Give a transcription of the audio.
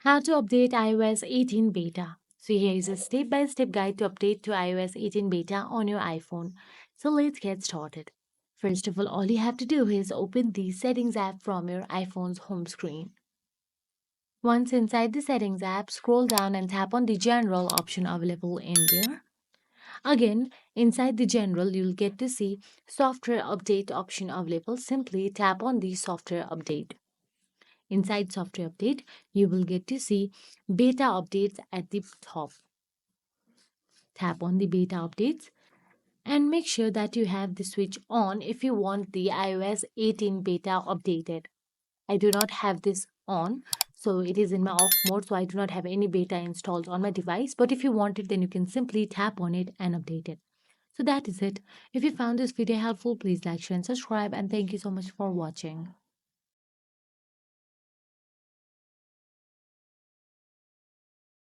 How to update iOS 18 beta. So here is a step-by-step guide to update to iOS 18 beta on your iPhone. So let's get started. First of all you have to do is open the Settings app from your iPhone's home screen. Once inside the Settings app, scroll down and tap on the General option available in there. Again, inside the General, you'll get to see Software Update option available. Simply tap on the Software Update. Inside Software Update, you will get to see Beta Updates at the top. Tap on the Beta Updates and make sure that you have the switch on if you want the iOS 18 beta updated. I do not have this on, so it is in my off mode, so I do not have any beta installed on my device. But if you want it, then you can simply tap on it and update it. So that is it. If you found this video helpful, please like, share, and subscribe. And thank you so much for watching.